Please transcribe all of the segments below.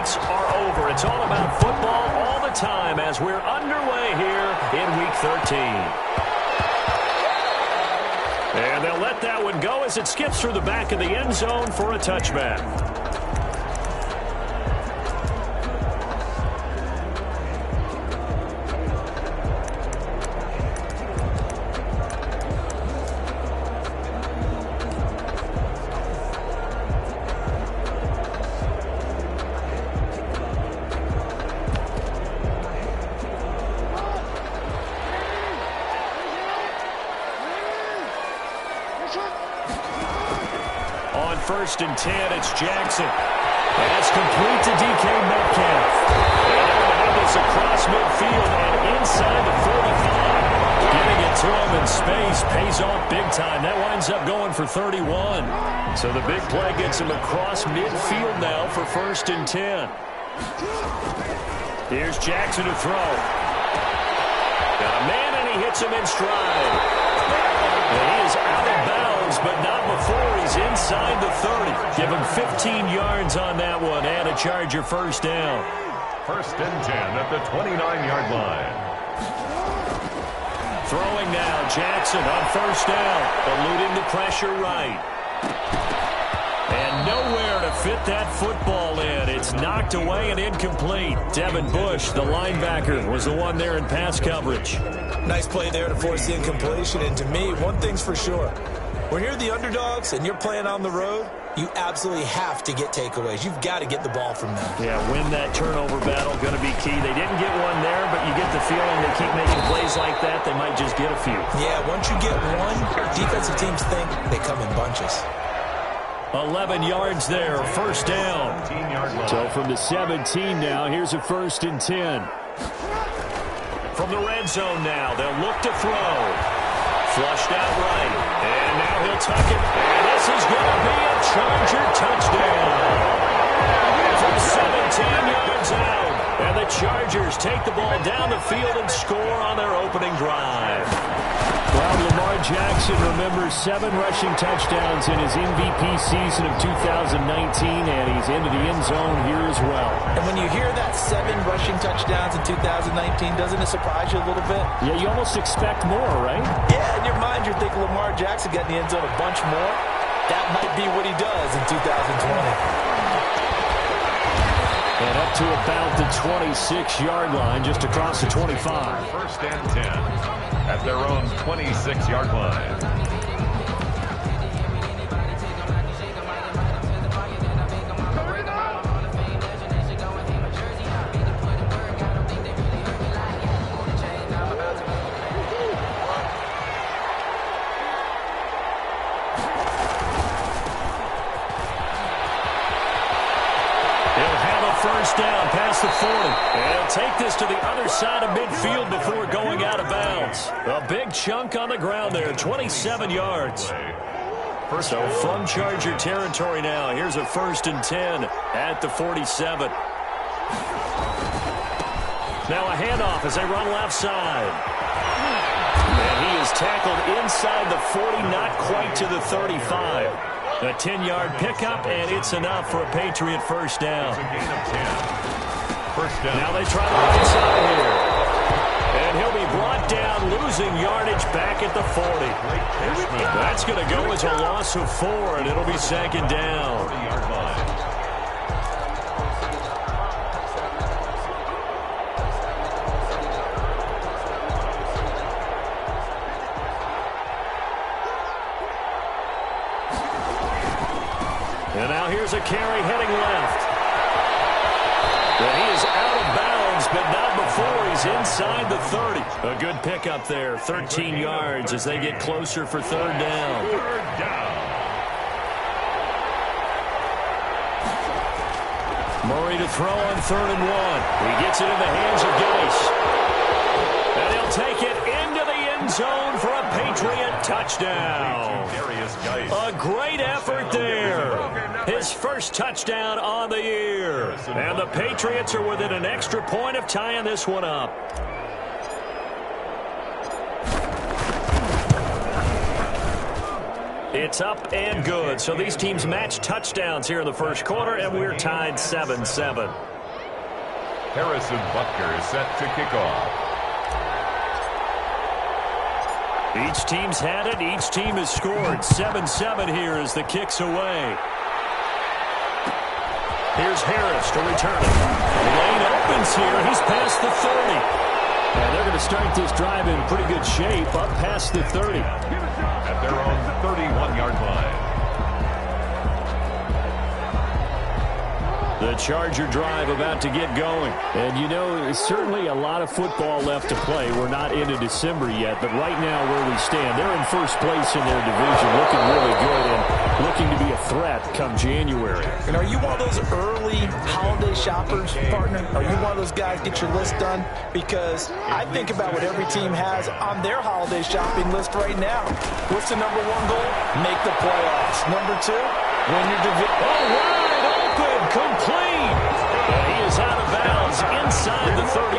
minutes are over. It's all about football all the time as we're underway here in Week 13. And they'll let that one go as it skips through the back of the end zone for a touchback. On 1st and 10, it's Jackson. That's complete to DK Metcalf. And they're going to have this across midfield and inside the 45. Getting it to him in space pays off big time. That winds up going for 31. So the big play gets him across midfield now for 1st and 10. Here's Jackson to throw. Got a man, and he hits him in stride. And he is out of bounds, but not before he's inside the 30. Give him 15 yards on that one and a Charger first down. 1st and 10 at the 29-yard line. Throwing now, Jackson on 1st down, eluding the pressure right. And nowhere to fit that football in. It's knocked away and incomplete. Devin Bush, the linebacker, was the one there in pass coverage. Nice play there to force the incompletion. And to me, one thing's for sure. When you're the underdogs and you're playing on the road, you absolutely have to get takeaways. You've got to get the ball from them. Yeah, win that turnover battle, going to be key. They didn't get one there, but you get the feeling they keep making plays like that, they might just get a few. Yeah, once you get one, defensive teams think they come in bunches. 11 yards there, 1st down. So from the 17 now, here's a 1st and 10. From the red zone now, they'll look to throw. Flushed out right. And now he'll tuck it. And this is going to be a Charger touchdown. From 17 yards out. And the Chargers take the ball down the field and score on their opening drive. Well, Lamar Jackson remembers 7 rushing touchdowns in his MVP season of 2019, and he's into the end zone here as well. And when you hear that 7 rushing touchdowns in 2019, doesn't it surprise you a little bit? Yeah, you almost expect more, right? Yeah, in your mind, you're thinking Lamar Jackson got in the end zone a bunch more. That might be what he does in 2020. And up to about the 26-yard line, just across the 25. 1st and 10 at their own 26-yard line. First down past the 40. And he'll take this to the other side of midfield before going out of bounds. A big chunk on the ground there, 27 yards. So from Charger territory now, here's a 1st and 10 at the 47. Now a handoff as they run left side. And he is tackled inside the 40, not quite to the 35. A 10-yard pickup, and it's enough for a Patriot first down. It's a gain of 10. First down. Now they try the right side here. And he'll be brought down, losing yardage back at the 40. That's going to go as a loss of 4, and it'll be 2nd down. 40-yard line. And now here's a carry heading left. And he is out of bounds, but not before he's inside the 30. A good pickup there, 13 yards as they get closer for 3rd down. 3rd down. Murray to throw on 3rd and 1. He gets it in the hands of Gillies. And he'll take it into the end zone for a Patriot touchdown. A great effort there. His first touchdown on the year. And the Patriots are within an extra point of tying this one up. It's up and good. So these teams match touchdowns here in the first quarter, and we're tied 7-7. Harrison Butker is set to kick off. Each team's had it. Each team has scored. 7-7 here as the kick's away. Here's Harris to return it. The lane opens here. He's past the 30. And they're going to start this drive in pretty good shape, up past the 30. At their own 31-yard line. The Charger drive about to get going. And, you know, there's certainly a lot of football left to play. We're not into December yet, but right now where we stand, they're in first place in their division, looking really good and looking to be a threat come January. And are you one of those early holiday shoppers, partner? Are you one of those guys get your list done? Because I think about what every team has on their holiday shopping list right now. What's the number one goal? Make the playoffs. Number two, win your division. Oh, wide open, complete. And he is out of bounds inside the 35.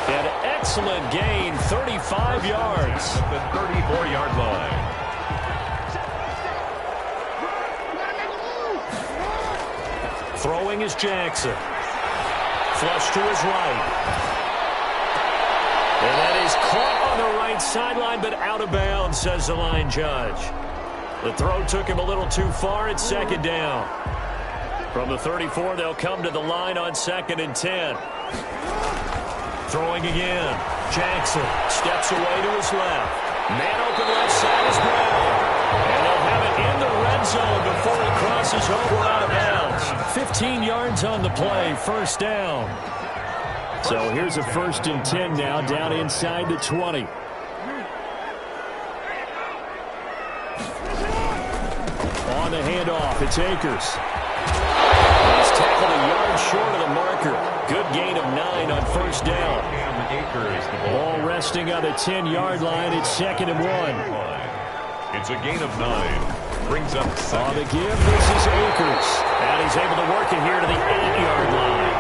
An excellent gain, 35 yards. The 34-yard line. Throwing is Jackson. Flush to his right. And that is caught on the right sideline, but out of bounds, says the line judge. The throw took him a little too far. It's second down. From the 34, they'll come to the line on 2nd and 10. Throwing again. Jackson steps away to his left. Man open left side is Brown. And they'll have it in the red zone before it crosses over out of bounds. 15 yards on the play, first down. So here's a 1st and 10 now, down inside the 20. On the handoff, it's Akers. He's tackled a yard short of the marker. Good gain of 9 on first down. Ball resting on the 10-yard line. It's 2nd and 1. It's a gain of 9. Brings up second. On the give, this is Akers. And he's able to work it here to the 8-yard line.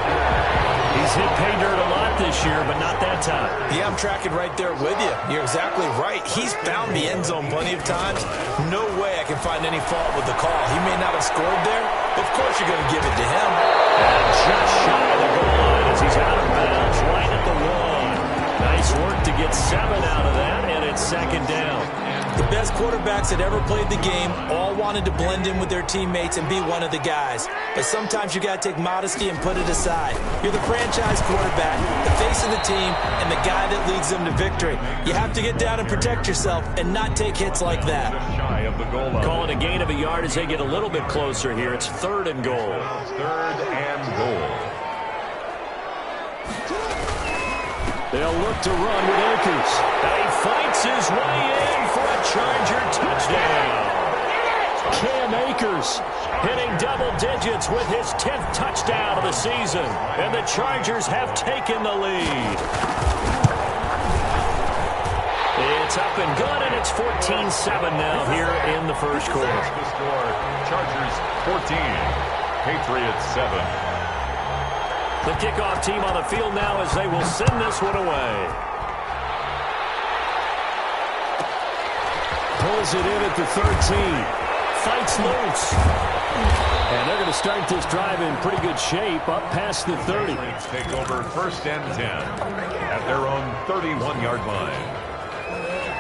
He's hit pay dirt a lot this year, but not that time. Yeah, I'm tracking right there with you. You're exactly right. He's found the end zone plenty of times. No way I can find any fault with the call. He may not have scored there, but of course you're going to give it to him. And just shy of the goal line as he's out of bounds right at the 1. Nice work to get 7 out of that, and it's 2nd down. The best quarterbacks that ever played the game all wanted to blend in with their teammates and be one of the guys. But sometimes you got to take modesty and put it aside. You're the franchise quarterback, the face of the team, and the guy that leads them to victory. You have to get down and protect yourself and not take hits like that. Shy of the goal line. Calling a gain of a yard as they get a little bit closer here. It's 3rd and goal. 3rd and goal. They'll look to run with Akers. And he fights his way in for a Charger touchdown. Cam Akers hitting double digits with his 10th touchdown of the season. And the Chargers have taken the lead. It's up and good, and it's 14-7 now here in the first quarter. The score, Chargers 14, Patriots 7. The kickoff team on the field now as they will send this one away. Pulls it in at the 13. Fights loose. And they're going to start this drive in pretty good shape, up past the 30. Take over 1st and 10 at their own 31-yard line.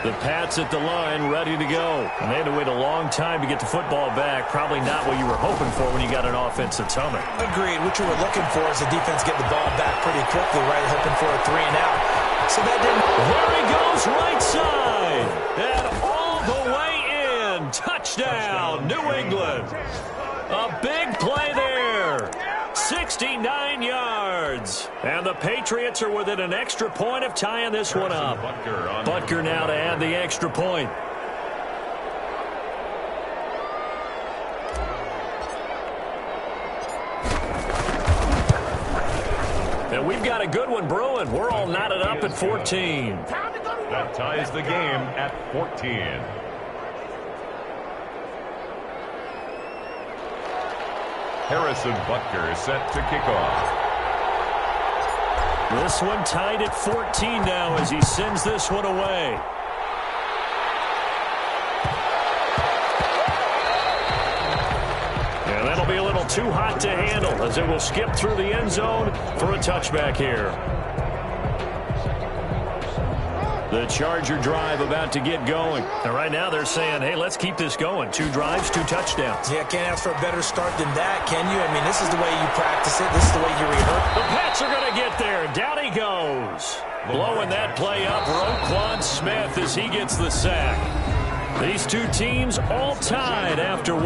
The Pats at the line, ready to go. And they had to wait a long time to get the football back. Probably not what you were hoping for when you got an offensive summit. Agreed. What you were looking for is the defense get the ball back pretty quickly, right? Hoping for a 3 and out. So that didn't. There he goes, right side. And all the way in. Touchdown, New England. A big play there. 69 yards. And the Patriots are within an extra point of tying this one up. Butker now to add the extra point. And we've got a good one brewing. We're all knotted up at 14. That ties the game at 14. Harrison Butker is set to kick off. This one tied at 14 now as he sends this one away. And that'll be a little too hot to handle as it will skip through the end zone for a touchback here. The Charger drive about to get going. And right now they're saying, hey, let's keep this going. 2 drives, 2 touchdowns. Yeah, can't ask for a better start than that, can you? I mean, this is the way you practice it. This is the way you rehearse. The Pats are going to get there. Down he goes. Blowing that play up, Roquan Smith as he gets the sack. These 2 teams all tied after 1.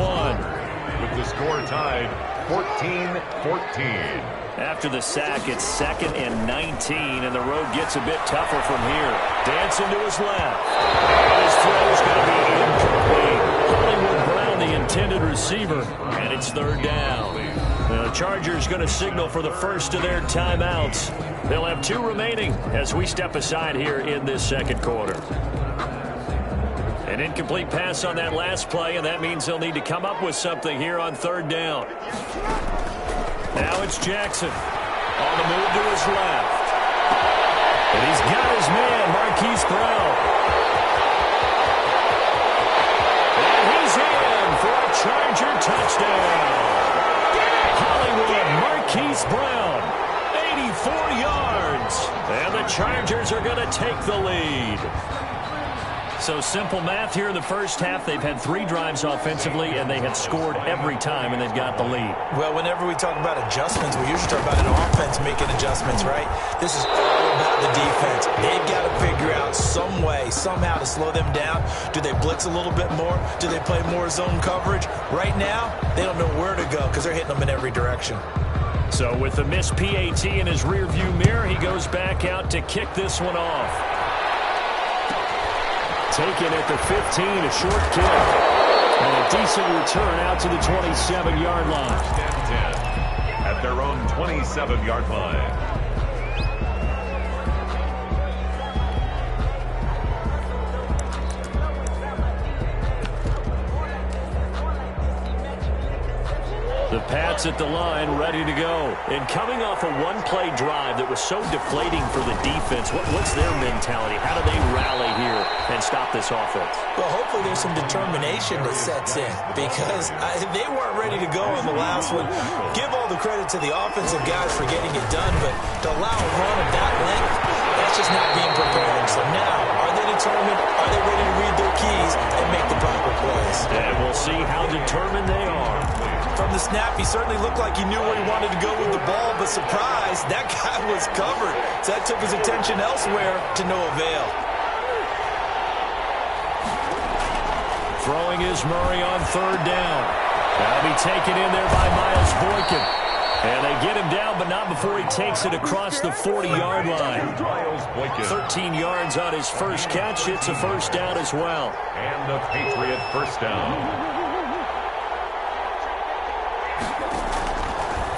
With the score tied, 14-14. After the sack, it's 2nd and 19, and the road gets a bit tougher from here. Dancing to his left. And his throw is going to be incomplete. Hollywood Brown, the intended receiver, and it's 3rd down. The Chargers going to signal for the first of their timeouts. They'll have 2 remaining as we step aside here in this 2nd quarter. An incomplete pass on that last play, and that means they'll need to come up with something here on 3rd down. Now it's Jackson on the move to his left. And he's got his man, Marquise Brown. And he's in for a Charger touchdown. Hollywood, Marquise Brown, 84 yards. And the Chargers are going to take the lead. So simple math here in the first half. They've had 3 drives offensively, and they have scored every time, and they've got the lead. Well, whenever we talk about adjustments, we usually talk about an offense making adjustments, right? This is all about the defense. They've got to figure out some way, somehow to slow them down. Do they blitz a little bit more? Do they play more zone coverage? Right now, they don't know where to go because they're hitting them in every direction. So with the missed PAT in his rearview mirror, he goes back out to kick this one off. Taken at the 15, a short kick. And a decent return out to the 27-yard line. 10 at their own 27-yard line. The Pats at the line, ready to go. And coming off a one-play drive that was so deflating for the defense, what's their mentality? How do they rally here and stop this offense? Well, hopefully there's some determination that sets in because they weren't ready to go on the last one. Give all the credit to the offensive guys for getting it done, but to allow a run of that length, that's just not being prepared. So now, are they determined? Are they ready to read their keys and make the proper plays? And we'll see how determined they are. From the snap, he certainly looked like he knew where he wanted to go with the ball, but surprise, that guy was covered. So that took his attention elsewhere to no avail. Throwing is Murray on 3rd down. That'll be taken in there by Miles Boykin. And they get him down, but not before he takes it across the 40-yard line. 13 yards on his first catch. It's a first down as well. And the Patriot first down.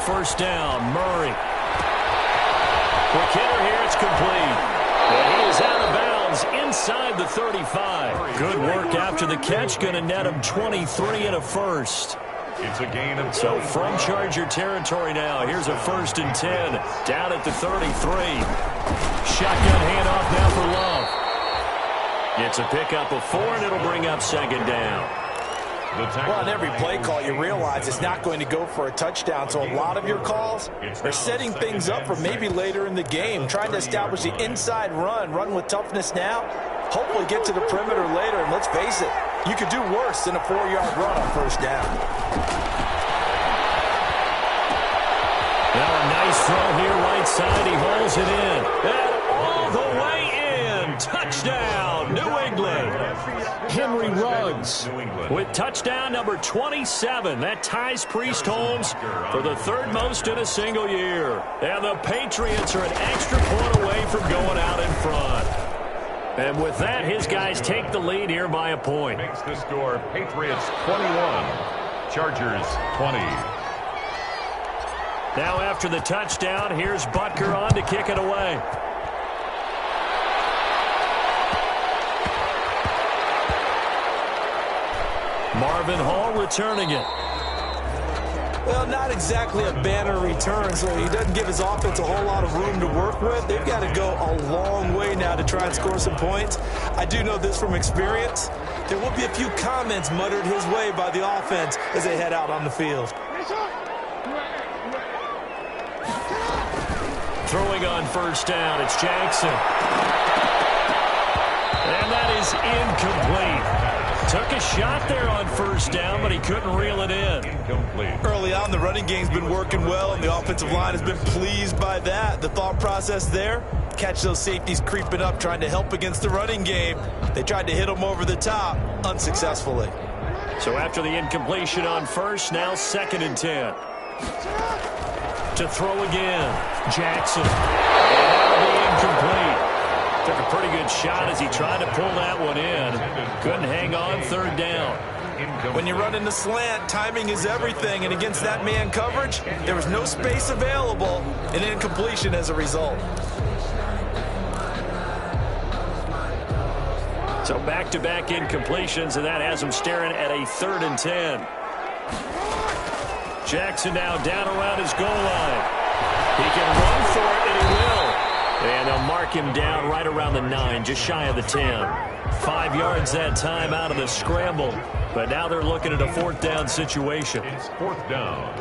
First down, Murray. Quick hitter here, it's complete. And he is out of bounds inside the 35. Good work after the catch, going to net him 23 and a first. It's a gain of 2. So from Charger territory now, here's a 1st and 10, down at the 33. Shotgun handoff now for Love. It's a pickup of 4, and it'll bring up 2nd down. Well, on every play call, you realize it's not going to go for a touchdown. So a lot of your calls are setting things up for maybe later in the game, trying to establish the inside run with toughness now, hopefully get to the perimeter later. And let's face it, you could do worse than a 4-yard run on 1st down. Now a nice throw here, right side. He holds it in. And all the way in. Touchdown, New England. Henry Ruggs with touchdown number 27. That ties Priest Holmes for the 3rd most in a single year. And the Patriots are an extra point away from going out in front. And with that, his guys take the lead here by a point. Makes the score Patriots 21, Chargers 20. Now after the touchdown, here's Butker on to kick it away. Marvin Hall returning it. Well, not exactly a banner return, so he doesn't give his offense a whole lot of room to work with. They've got to go a long way now to try and score some points. I do know this from experience. There will be a few comments muttered his way by the offense as they head out on the field. Throwing on first down, it's Jackson. And that is incomplete. Took a shot there on first down, but he couldn't reel it in. Incomplete. Early on, the running game's been working well, and the offensive line has been pleased by that. The thought process there, catch those safeties creeping up, trying to help against the running game. They tried to hit them over the top, unsuccessfully. So after the incompletion on first, now 2nd and 10. To throw again, Jackson. And that'll be incomplete. Took a pretty good shot as he tried to pull that one in. Couldn't hang on, 3rd down. When you run in the slant, timing is everything, and against that man coverage, there was no space available, and incompletion as a result. So back-to-back incompletions, and that has him staring at a 3rd and 10. Jackson now down around his goal line. He can run for it, and he will. And they'll mark him down right around the 9, just shy of the 10. 5 yards that time out of the scramble. But now they're looking at a 4th down situation. It's 4th down.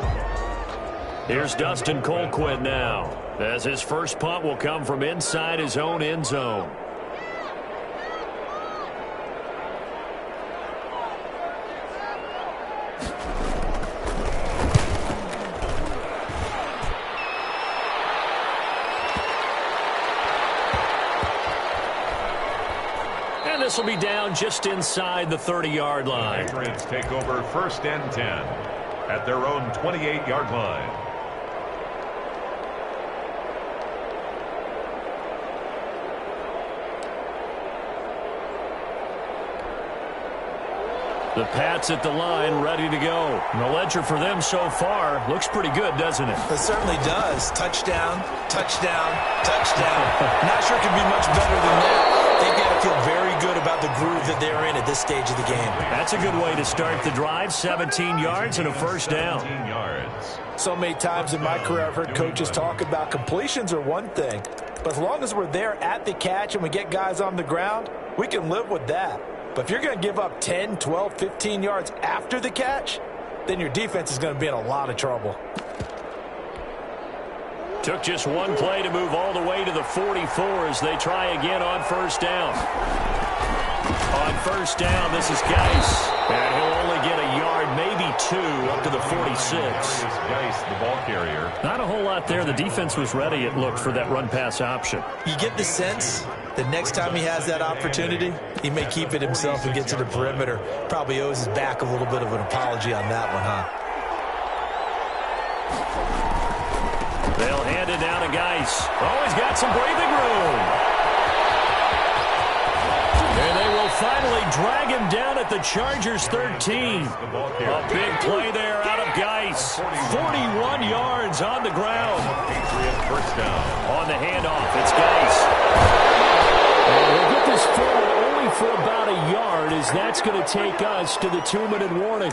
Here's Dustin Colquitt now, as his first punt will come from inside his own end zone. This will be down just inside the 30-yard line. Patriots take over 1st and 10 at their own 28-yard line. The Pats at the line, ready to go. And the ledger for them so far looks pretty good, doesn't it? It certainly does. Touchdown, touchdown, touchdown. Not sure it could be much better than that. They've got to feel very good about the groove that they're in at this stage of the game. That's a good way to start the drive. 17 yards and a first down. 17 yards. So many times in my career I've heard coaches talk about completions are one thing. But as long as we're there at the catch and we get guys on the ground, we can live with that. But if you're going to give up 10, 12, 15 yards after the catch, then your defense is going to be in a lot of trouble. Took just one play to move all the way to the 44 as they try again on first down. On first down, this is Geis. And he'll only get a yard, maybe 2, up to the 46. Geis, the ball carrier. Not a whole lot there. The defense was ready, it looked, for that run-pass option. You get the sense that next time he has that opportunity, he may keep it himself and get to the perimeter. Probably owes his back a little bit of an apology on that one, huh? They'll hand it down to Geis. Oh, he's got some breathing room. And they will finally drag him down at the Chargers' 13. A big play there out of Geis. 41 yards on the ground. Patriot first down. On the handoff, it's Geis. And we'll get this forward only for about a yard, as that's going to take us to the 2-minute warning.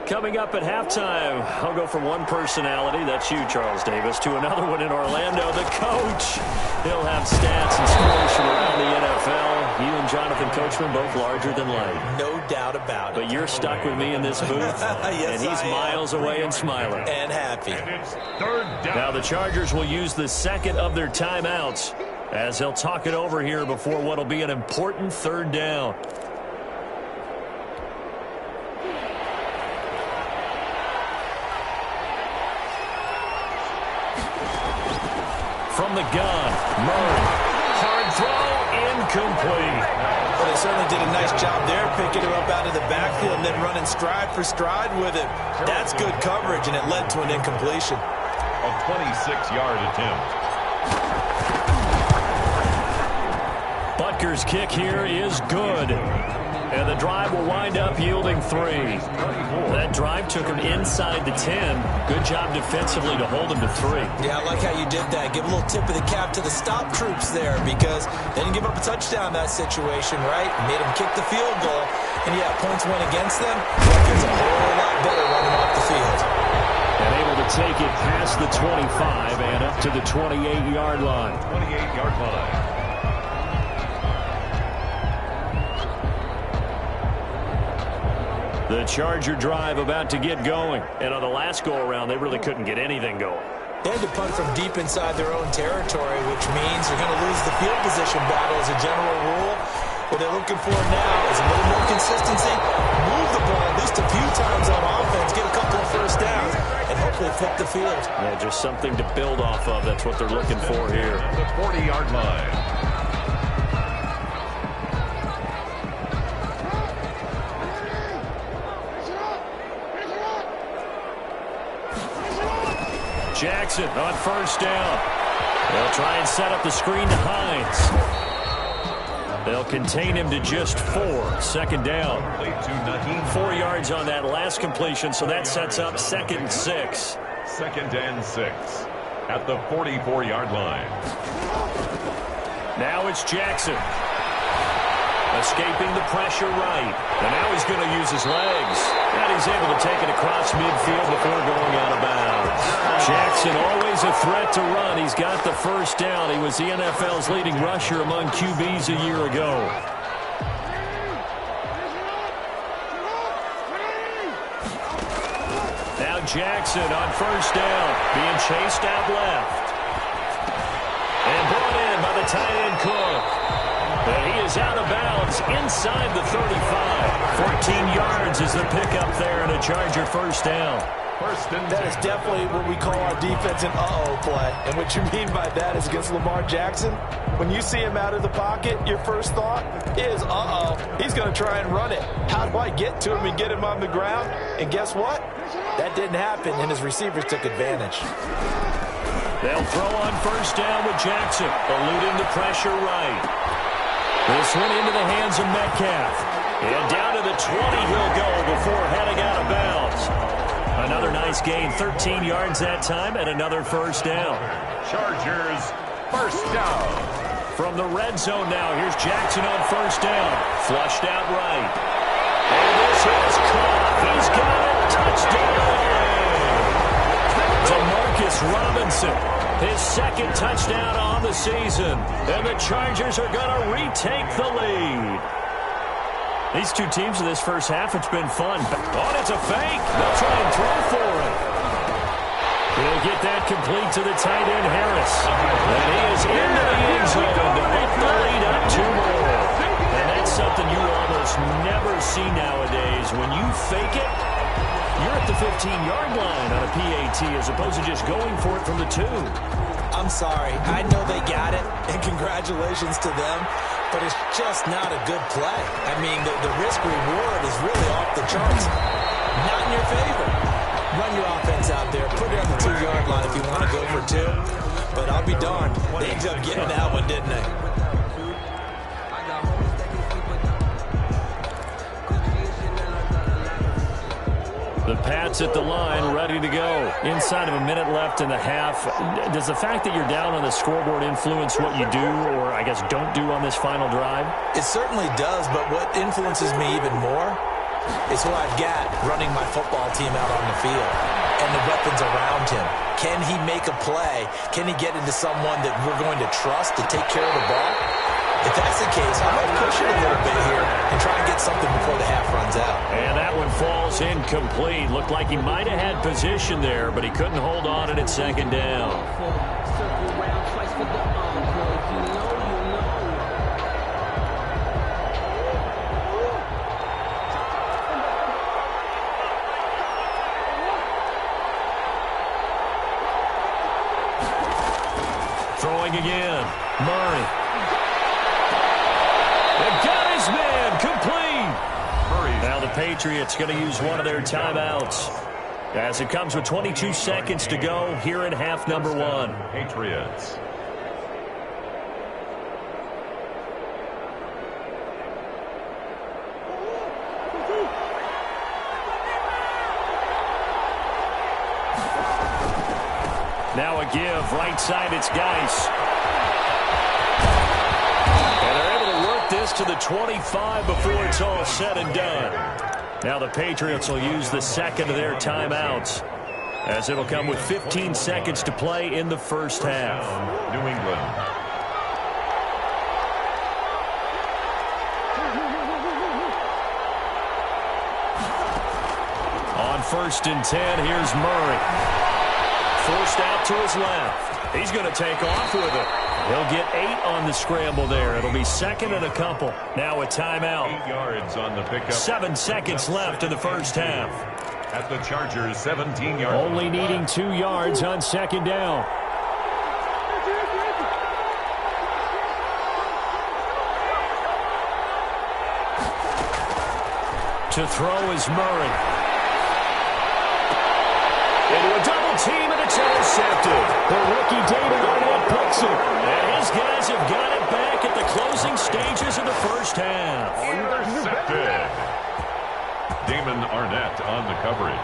Coming up at halftime, I'll go from one personality, that's you, Charles Davis, to another one in Orlando, the coach. He'll have stats and scores from around the NFL. You and Jonathan Coachman both larger than life. No doubt about it. But you're stuck with me in this booth, yes, and he's miles away and smiling. And happy. And it's 3rd down. Now the Chargers will use the second of their timeouts as they'll talk it over here before what will be an important 3rd down. From the gun, Murray. Hard throw, incomplete. Well, they certainly did a nice job there, picking him up out of the backfield and then running stride for stride with it. That's good coverage, and it led to an incompletion. A 26-yard attempt. Butker's kick here is good. And the drive will wind up yielding 3. That drive took him inside the 10. Good job defensively to hold him to 3. Yeah, I like how you did that. Give a little tip of the cap to the stop troops there because they didn't give up a touchdown in that situation, right? Made them kick the field goal. And, yeah, points went against them. Records a whole lot better running off the field. And able to take it past the 25 and up to the 28-yard line. 28-yard line. The Charger drive about to get going. And on the last go-around, they really couldn't get anything going. They had to punt from deep inside their own territory, which means they're going to lose the field position battle as a general rule. What they're looking for now is a little more consistency, move the ball at least a few times on offense, get a couple of first downs, and hopefully flip the field. Yeah, just something to build off of. That's what they're looking for here. The 40-yard line. Jackson on first down. They'll try and set up the screen to Hines. They'll contain him to just 4. Second down. 4 yards on that last completion, so that sets up 2nd and 6. 2nd and 6 at the 44-yard line. Now it's Jackson. Escaping the pressure right. And now he's going to use his legs. And he's able to take it across midfield before going out of bounds. Jackson always a threat to run. He's got the first down. He was the NFL's leading rusher among QBs a year ago. Now Jackson on first down. Being chased out left. And brought in by the tight end Cook. And he is out of bounds inside the 35. 14 yards is the pickup there and a Charger first down. That is definitely what we call our defense an uh-oh play. And what you mean by that is against Lamar Jackson, when you see him out of the pocket, your first thought is, uh-oh, he's going to try and run it. How do I get to him and get him on the ground? And guess what? That didn't happen, and his receivers took advantage. They'll throw on first down with Jackson, eluding the pressure right. This one into the hands of Metcalf. And down to the 20 he'll go before heading out of bounds. Another nice gain, 13 yards that time, and another first down. Chargers, first down. From the red zone now, here's Jackson on first down. Flushed out right. And this is caught. He's got it. Touchdown. DeMarcus Robinson. His 2nd touchdown on the season. And the Chargers are going to retake the lead. These two teams in this first half, it's been fun. Oh, it's a fake. They'll try and throw for it. He'll get that complete to the tight end, Harris. And he is into the end zone to bump the lead up 2 more. And that's something you almost never see nowadays. When you fake it, you're at the 15-yard line on a PAT as opposed to just going for it from the 2. I'm sorry. I know they got it, and congratulations to them, but it's just not a good play. I mean, the risk-reward is really off the charts. Not in your favor. Run your offense out there. Put it on the 2-yard line if you want to go for 2. But I'll be darned. They ended up getting that one, didn't they? The Pats at the line, ready to go. Inside of a minute left in the half. Does the fact that you're down on the scoreboard influence what you do, or I guess don't do on this final drive? It certainly does, but what influences me even more is who I've got running my football team out on the field and the weapons around him. Can he make a play? Can he get into someone that we're going to trust to take care of the ball? If that's the case, I might push it a little bit here and try and get something before the half runs out. And that one falls incomplete. Looked like he might have had position there, but he couldn't hold on at 2nd down. Throwing again. Murray. They got his man complete. Now the Patriots going to use one of their timeouts as it comes with 22 seconds to go here in half number 1. Patriots. give. Right side, it's Geis. And they're able to work this to the 25 before it's all said and done. Now the Patriots will use the second of their timeouts, as it'll come with 15 seconds to play in the first half. New England. On 1st and 10, here's Murray. Forced out to his left. He's going to take off with it. He'll get 8 on the scramble there. It'll be second and a couple. Now a timeout. 8 yards on the pickup. 7 seconds left in the first half. At the Chargers, 17 yards. Only needing 2 yards on second down. To throw is Murray. Into a double team, and it's intercepted. The rookie David Arnett picks it. And his guys have got it back at the closing stages of the first half. Intercepted. Damon Arnett on the coverage.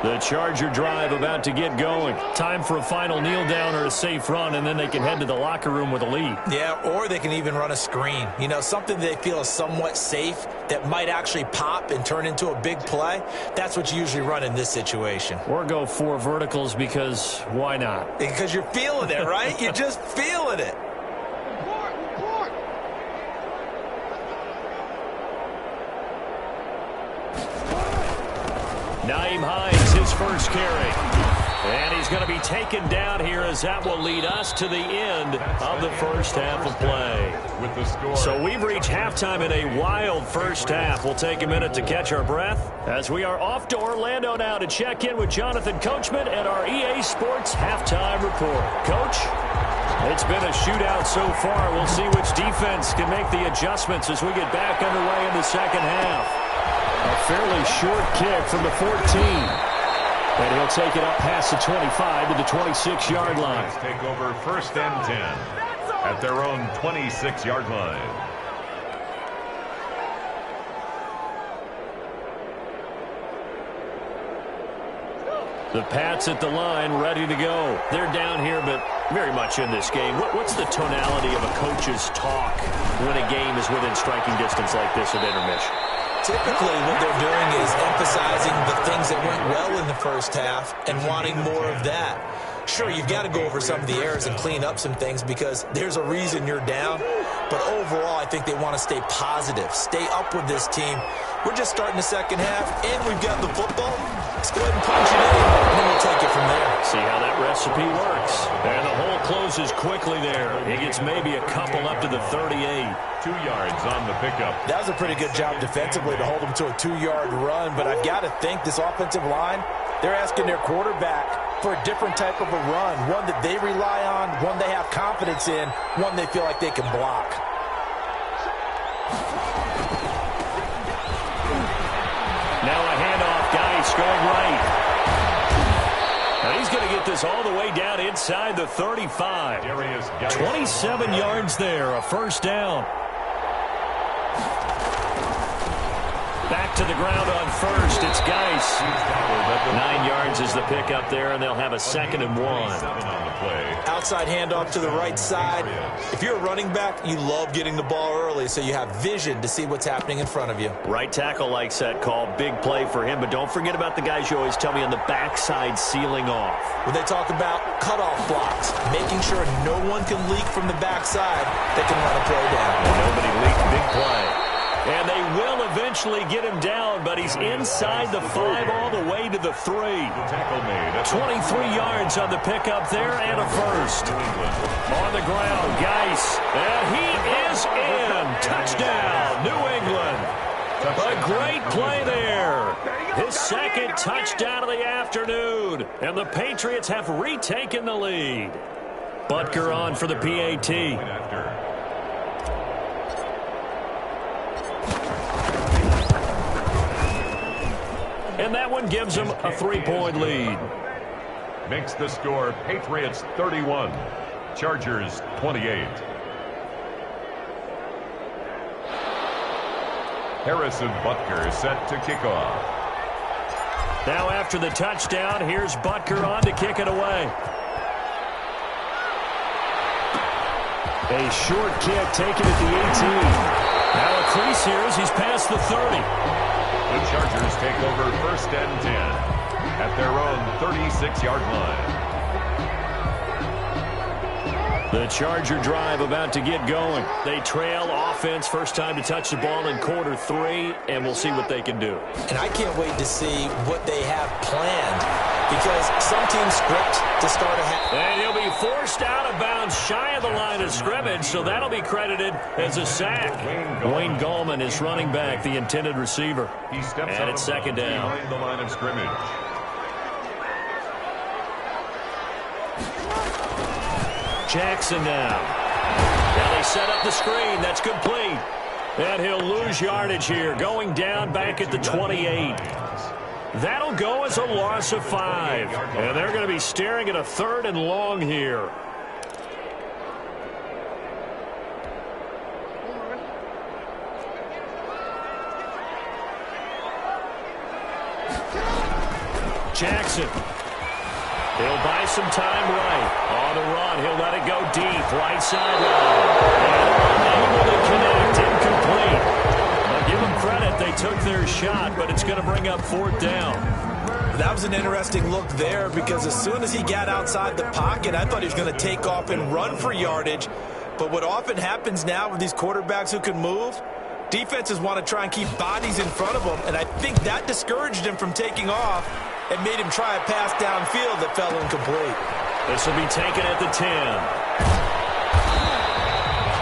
The Charger drive about to get going. Time for a final kneel down or a safe run, and then they can head to the locker room with a lead. Yeah, or they can even run a screen. You know, something they feel is somewhat safe that might actually pop and turn into a big play. That's what you usually run in this situation. Or go 4 verticals because why not? Because you're feeling it, right? You're just feeling it. Naeem Hines, his first carry. And he's going to be taken down here, as that will lead us to the end of the first half of play. With the score. So we've reached halftime in a wild first half. We'll take a minute to catch our breath as we are off to Orlando now to check in with Jonathan Coachman and our EA Sports halftime report. Coach, it's been a shootout so far. We'll see which defense can make the adjustments as we get back underway in the second half. A fairly short kick from the 14. And he'll take it up past the 25 to the 26-yard line. Let's take over 1st and 10 at their own 26-yard line. The Pats at the line, ready to go. They're down here, but very much in this game. What's the tonality of a coach's talk when a game is within striking distance like this at intermission? Typically, what they're doing is emphasizing the things that went well in the first half and wanting more of that. Sure, you've got to go over some of the errors and clean up some things because there's a reason you're down. But overall, I think they want to stay positive, stay up with this team. We're just starting the second half, and we've got the football. Let's go ahead and punch it in, and then we'll take it from there. See how that recipe works. And the hole closes quickly there. He gets maybe a couple up to the 38. 2 yards on the pickup. That was a pretty good job defensively to hold him to a 2-yard run, but I've got to think this offensive line, they're asking their quarterback for a different type of a run, one that they rely on, one they have confidence in, one they feel like they can block. Now a handoff, Geis going right. And he's going to get this all the way down inside the 35. 27 yards there, a first down. Back to the ground on first. It's Geis. 9 yards is the pickup there, and they'll have a 2nd and 1. Outside handoff to the right side. If you're a running back, you love getting the ball early so you have vision to see what's happening in front of you. Right tackle likes that call. Big play for him, but don't forget about the guys you always tell me on the backside sealing off. When they talk about cutoff blocks, making sure no one can leak from the backside, they can run a play down. Nobody leaked, big play. And they will eventually get him down, but he's inside the 5 all the way to the 3. 23 yards on the pickup there and a first. On the ground, Geis. And he is in. Touchdown, New England. A great play there. His 2nd touchdown of the afternoon. And the Patriots have retaken the lead. Butker on for the PAT. And that one gives them a 3-point lead. Makes the score Patriots 31, Chargers 28. Harrison Butker set to kick off. Now after the touchdown, here's Butker on to kick it away. A short kick taken at the 18. Now a crease here as he's past the 30. The Chargers take over 1st and 10 at their own 36-yard line. The Charger drive about to get going. They trail offense, first time to touch the ball in quarter 3, and we'll see what they can do. And I can't wait to see what they have planned, because some teams script to start a half. And he'll be forced out of bounds shy of the line of scrimmage, so that'll be credited as a sack. Wayne Gallman is running back, the intended receiver. He steps and out it's second down. behind the line of scrimmage. Jackson now. Now they set up the screen. That's complete. And he'll lose yardage here, going down back at the 28. That'll go as a loss of 5. And they're going to be staring at a 3rd and long here. Jackson. He'll buy some time right. On the run, he'll let it go deep. Right sideline. And unable to connect. Incomplete. Now give them credit. They took their shot, but it's going to bring up 4th down. That was an interesting look there, because as soon as he got outside the pocket, I thought he was going to take off and run for yardage. But what often happens now with these quarterbacks who can move, defenses want to try and keep bodies in front of them, and I think that discouraged him from taking off and made him try a pass downfield that fell incomplete. This will be taken at the 10.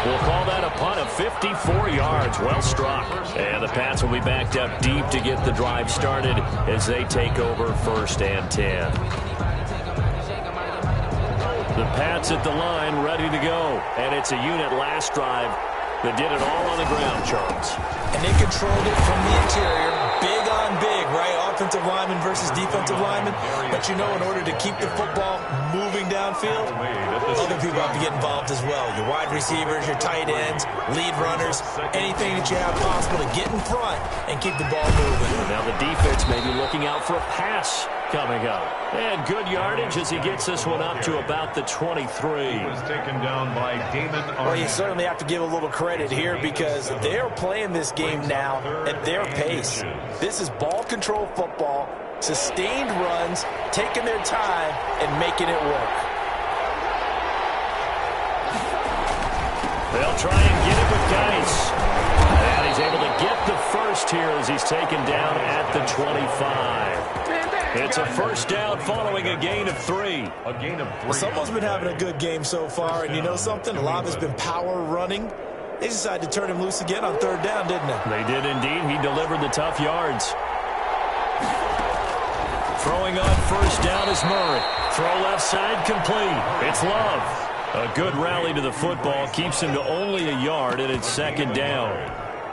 We'll call that a punt of 54 yards. Well struck. And the Pats will be backed up deep to get the drive started as they take over 1st and 10. The Pats at the line ready to go. And it's a unit last drive that did it all on the ground, Charles. And they controlled it from the interior. Big on big, right? Offensive lineman versus defensive lineman. But you know, in order to keep the football moving downfield, other people have to get involved as well. Your wide receivers, your tight ends, lead runners, anything that you have possible to get in front and keep the ball moving. Now the defense may be looking out for a pass coming up. And good yardage as he gets this one up to about the 23. He was taken down by Damon Arnold. Well, you certainly have to give a little credit here, because they're playing this game now at their pace. This is ball control football, sustained runs, taking their time and making it work. They'll try and get it with Geis. And he's able to get the first here as he's taken down at the 25. It's a 1st down following a gain of 3. A gain of 3. Well, someone's been having a good game so far, and you know something? A lot has been power running. They decided to turn him loose again on 3rd down, didn't they? They did indeed. He delivered the tough yards. Throwing on 1st down is Murray. Throw left side complete. It's Love. A good rally to the football. Keeps him to only a yard, and it's 2nd down.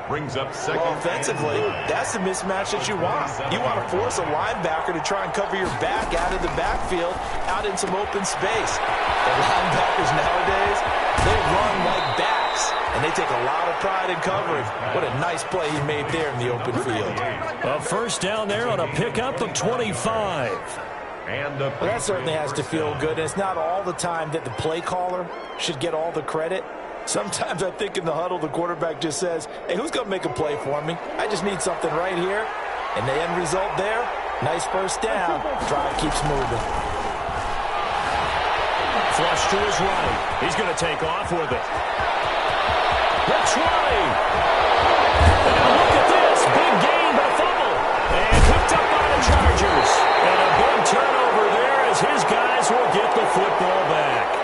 Brings up 2nd. Well, offensively, that's the mismatch that you want. You want to force a linebacker to try and cover your back out of the backfield, out in some open space. The linebackers nowadays, they run like backs, and they take a lot of pride in coverage. What a nice play he made there in the open field. A 1st down there on a pickup of 25. And well, that certainly has to feel good. And it's not all the time that the play caller should get all the credit. Sometimes I think in the huddle, the quarterback just says, hey, who's going to make a play for me? I just need something right here. And the end result there, nice 1st down. Drive keeps moving. Flush to his right. He's going to take off with it. That's right. And now look at this. Big gain, but a fumble. And picked up by the Chargers. And a big turnover there as his guys will get the football back.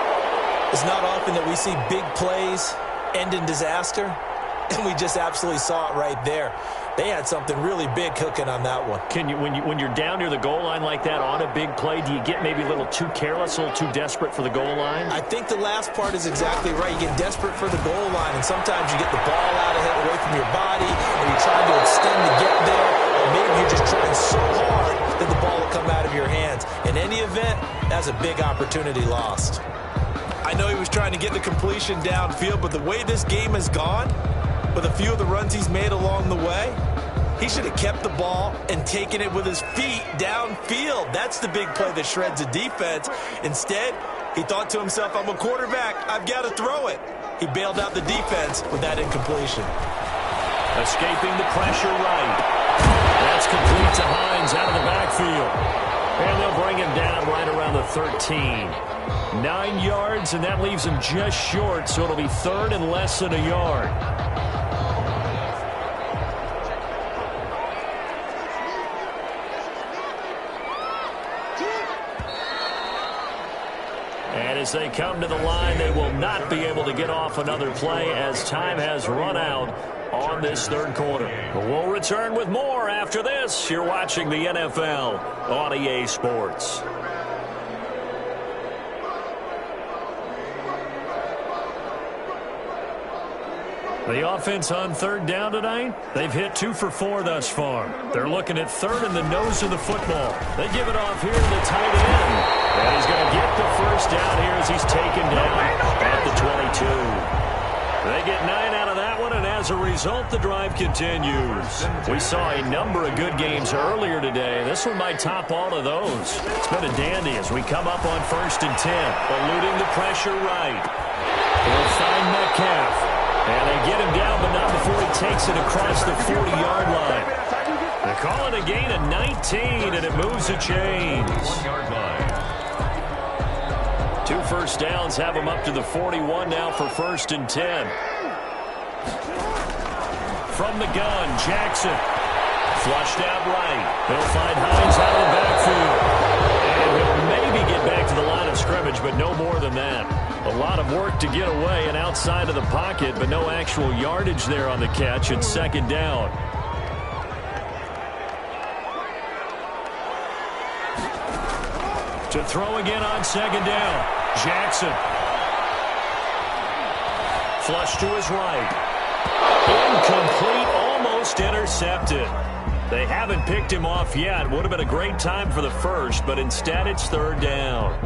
It's not often that we see big plays end in disaster, and we just absolutely saw it right there. They had something really big cooking on that one. Can you, when you're down near the goal line like that on a big play, do you get maybe a little too careless, a little too desperate for the goal line? I think the last part is exactly right. You get desperate for the goal line, and sometimes you get the ball out of it away from your body, or you're trying to extend to get there, or maybe you're just trying so hard that the ball will come out of your hands. In any event, that's a big opportunity lost. I know he was trying to get the completion downfield, but the way this game has gone, with a few of the runs he's made along the way, He should have kept the ball and taken it with his feet downfield. That's the big play that shreds a defense. Instead, he thought to himself, I'm a quarterback. I've got to throw it. He bailed out the defense with that incompletion. Escaping the pressure right. That's complete to Hines out of the backfield. And they'll bring him down right around the 13. 9 yards, and that leaves him just short, so it'll be third and less than a yard. And as they come to the line, they will not be able to get off another play as time has run out on this third quarter. We'll return with more after this. You're watching the NFL on EA Sports. The offense on third down tonight, they've hit 2 for 4 thus far. They're looking at third in the nose of the football. They give it off here to the tight end. And he's going to get the first down here as he's taken down at the 22. They get 9 out of that one, and as a result, the drive continues. We saw a number of good games earlier today. This one might top all of those. It's been a dandy as we come up on 1st and 10. Eluding the pressure right. They'll find Metcalf. And they get him down, but not before he takes it across the 40-yard line. They call it a gain of 19, and it moves the chains. 2 first downs have him up to the 41 now for 1st and 10. From the gun, Jackson. Flushed out right. He'll find Hines out of the backfield. And he'll maybe get back to the line of scrimmage, but no more than that. A lot of work to get away and outside of the pocket, but no actual yardage there on the catch. It's 2nd down. To throw again on 2nd down. Jackson. Flush to his right. Incomplete, almost intercepted. They haven't picked him off yet. Would have been a great time for the first, but instead it's 3rd down.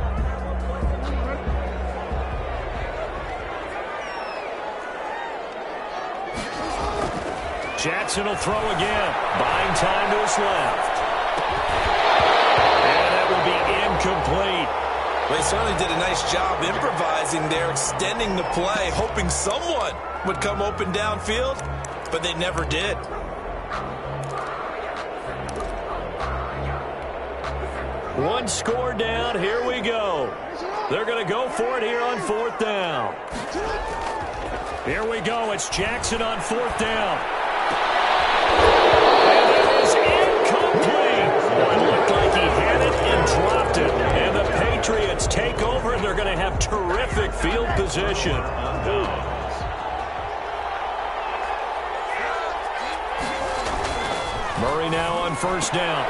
Jackson will throw again. Buying time to his left. And that will be incomplete. They certainly did a nice job improvising there, extending the play, hoping someone would come open downfield, but they never did. One score down. Here we go. They're going to go for it here on 4th down. Here we go. It's Jackson on 4th down. And it is incomplete. It looked like he had it and dropped it. And the Patriots take over, and they're going to have terrific field position. Murray now on 1st down.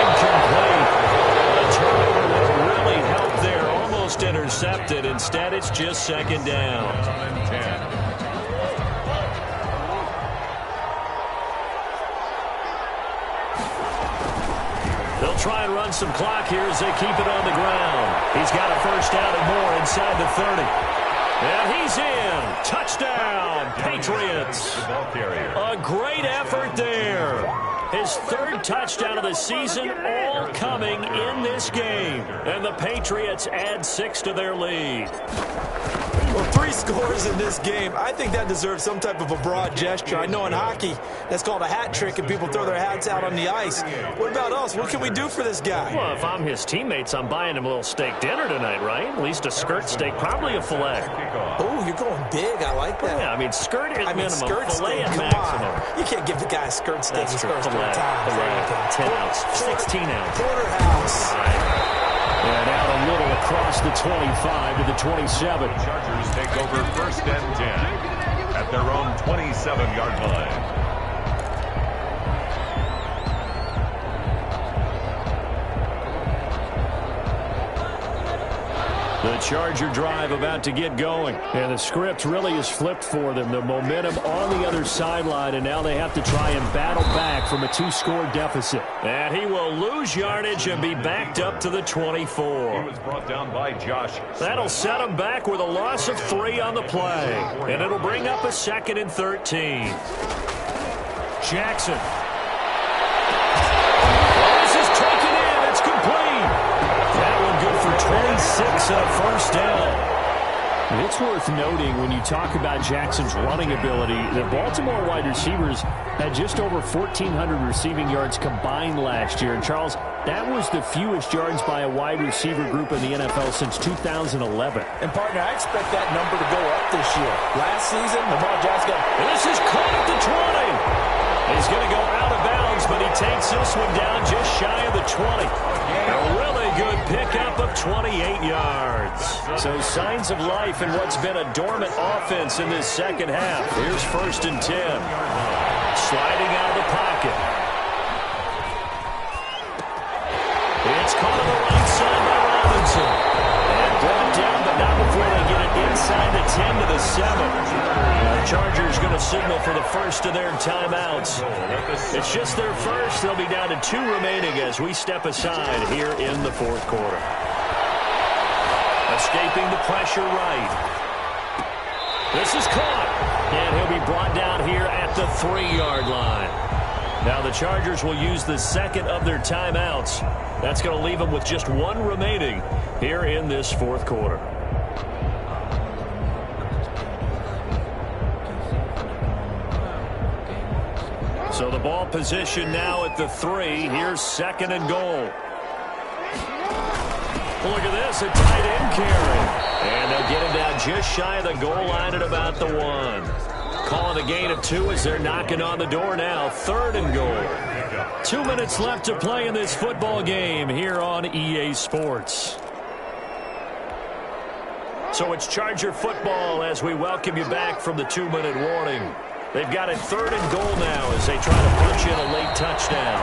Incomplete. The turnover would really help there. Almost intercepted. Instead, it's just 2nd down. They'll try and run some clock here as they keep it on the ground. He's got a 1st down and more inside the 30. And he's in. Touchdown, Patriots. A great effort there. His 3rd touchdown of the season, all coming in this game. And the Patriots add 6 to their lead. Well, 3 scores in this game. I think that deserves some type of a broad gesture. I know in hockey, that's called a hat trick, and people throw their hats out on the ice. What about us? What can we do for this guy? Well, if I'm his teammates, I'm buying him a little steak dinner tonight, right? At least a skirt steak, probably a filet. Oh, you're going big. I like that. Yeah, I mean, skirt at minimum, skirt filet steak, at come maximum. on. You can't give the guy a skirt steak That's his true. first 3 Filet, times. filet, 10 ounce, 16 ounce. Porterhouse. And out a little across the 25 to the 27. Chargers take over 1st and 10 at their own 27-yard line. The Charger drive about to get going. And the script really is flipped for them. The momentum on the other sideline, and now they have to try and battle back from a 2-score deficit. And he will lose yardage and be backed up to the 24. He was brought down by Josh. That'll set him back with a loss of 3 on the play. And it'll bring up a 2nd and 13. Jackson. This is taken in. It's complete. That one good for 26 and a first down. It's worth noting when you talk about Jackson's running ability, the Baltimore wide receivers had just over 1,400 receiving yards combined last year. And, Charles, that was the fewest yards by a wide receiver group in the NFL since 2011. And, partner, I expect that number to go up this year. Last season, Lamar Jackson. This is caught at the 20. He's going to go out of bounds, but he takes this one down just shy of the 20. A really good pickup of 28 yards. So signs of life in what's been a dormant offense in this second half. Here's 1st and 10. Sliding out of the pocket. It's caught on the right side by Robinson. And brought down, but not before they get it inside the 10 to the 7. The Chargers going to signal for the first of their timeouts. It's just their first. They'll be down to 2 remaining as we step aside here in the fourth quarter. Escaping the pressure right. This is caught. And he'll be brought down here at the 3-yard line. Now the Chargers will use the second of their timeouts. That's going to leave them with just 1 remaining here in this fourth quarter. So the ball position now at the 3. Here's 2nd and goal. Well, look at this, a tight end carry. And they'll get him down just shy of the goal line at about the 1. Calling a gain of 2 as they're knocking on the door now. 3rd and goal. 2 minutes left to play in this football game here on EA Sports. So it's Charger football as we welcome you back from the 2-minute warning. They've got it 3rd and goal now as they try to punch in a late touchdown.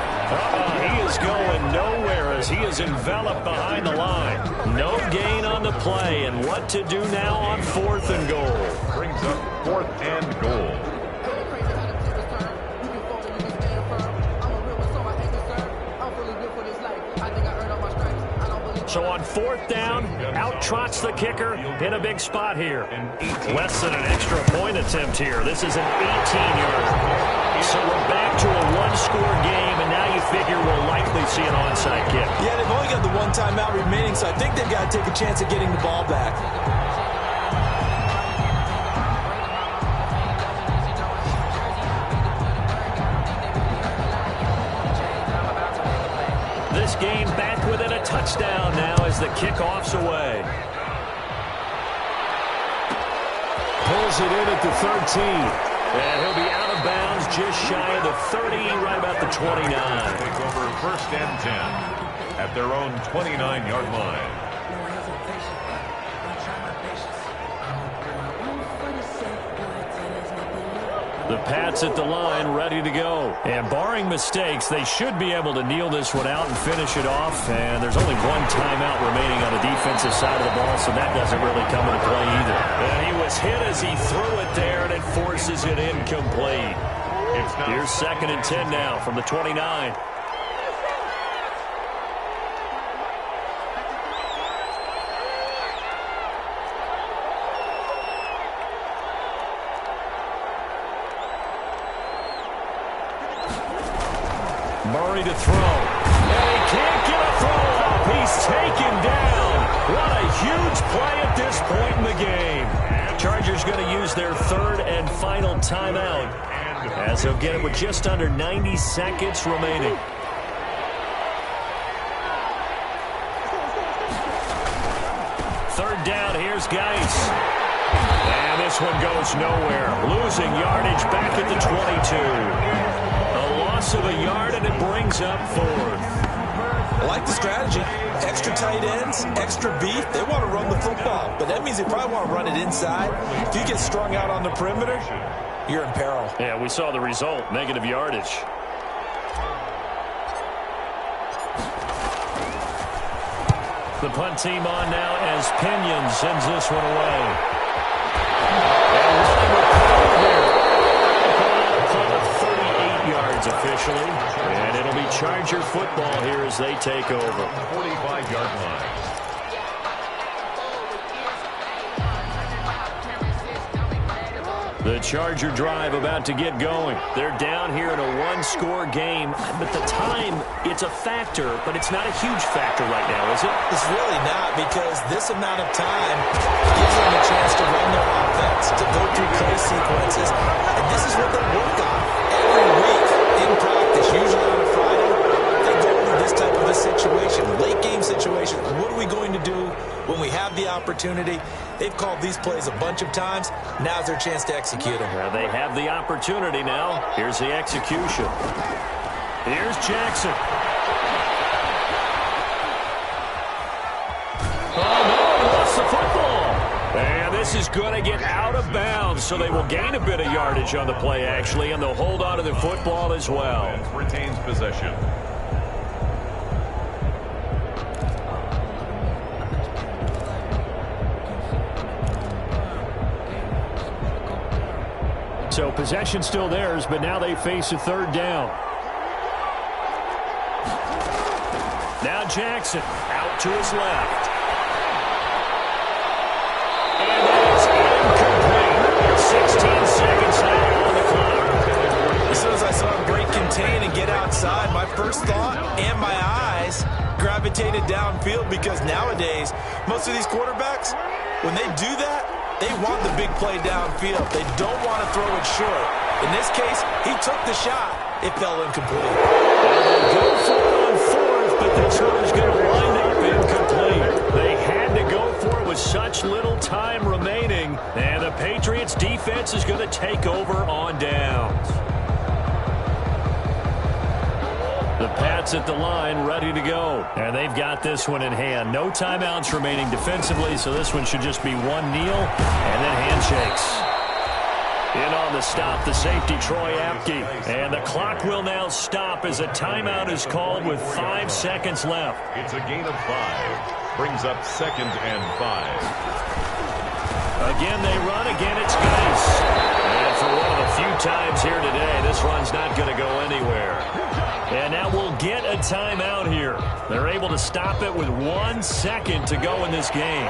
He is going nowhere as he is enveloped behind the line. No gain on the play, and what to do now on 4th and goal. Brings up 4th and goal. So on 4th down, out trots the kicker in a big spot here. Less than an extra point attempt here. This is an 18-yarder. So we're back to a 1-score game, and now you figure we'll likely see an onside kick. Yeah, they've only got the 1 timeout remaining, so I think they've got to take a chance of getting the ball back. This game back within a touchdown now as the kickoff's away. Pulls it in at the 13. And he'll be out of bounds just shy of the 30, right about the 29. Take over 1st and 10 at their own 29-yard line. The Pats at the line, ready to go. And barring mistakes, they should be able to kneel this one out and finish it off. And there's only 1 timeout remaining on the defensive side of the ball, so that doesn't really come into play either. And he was hit as he threw it there, and it forces it incomplete. Here's 2nd and 10 now from the 29. Murray to throw. And he can't get a throw off. He's taken down. What a huge play at this point in the game. Chargers going to use their 3rd and final timeout as they'll get it with just under 90 seconds remaining. Third down, here's Geis. And this one goes nowhere. Losing yardage back at the 22. Loss of a yard, and it brings up 4th. I like the strategy. Extra tight ends, extra beef. They want to run the football, but that means they probably want to run it inside. If you get strung out on the perimeter, you're in peril. Yeah, we saw the result, negative yardage. The punt team on now as Pinion sends this one away. And running with power here. Call it 38 yards officially. And it'll be Charger football here as they take over. 45-yard line. The Charger drive about to get going. They're down here in a one-score game, but the time, it's a factor, but it's not a huge factor right now, is it? It's really not, because this amount of time gives them a chance to run their offense, to go through play sequences, and this is what they work on every week in practice, usually on a Friday. They go into this type of a situation, late-game situation. What are we going to do when we have the opportunity? They've called these plays a bunch of times. Now's their chance to execute them. Well, they have the opportunity now. Here's the execution. Here's Jackson. Oh, no, he lost the football. And this is going to get out of bounds, so they will gain a bit of yardage on the play, actually, and they'll hold on to the football as well. Retains possession. So possession still theirs, but now they face a third down. Now Jackson out to his left. And it's incomplete. 16 seconds now on the clock. As soon as I saw him break contain and get outside, my first thought and my eyes gravitated downfield, because nowadays, most of these quarterbacks, when they do that, they want the big play downfield. They don't want to throw it short. In this case, he took the shot. It fell incomplete. They'll go for it on fourth, but the throw is going to wind up incomplete. They had to go for it with such little time remaining, and the Patriots defense is going to take over on downs. The Pats at the line, ready to go. And they've got this one in hand. No timeouts remaining defensively, so this one should just be one kneel and then handshakes. In on the stop, the safety, Troy Apke. And the clock will now stop as a timeout is called with 5 seconds left. It's a gain of 5. Brings up 2nd and 5. Again, they run. Again, it's Geis. And for one of the few times here today, this run's not going to go anywhere. And now we'll get a timeout here. They're able to stop it with 1 second to go in this game.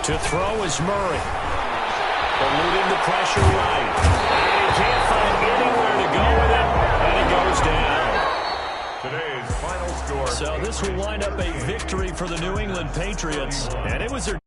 To throw is Murray. Eluding the pressure right. And he can't find anywhere to go with it, and he goes down. Today's final score. So this will wind up a victory for the New England Patriots, and it was their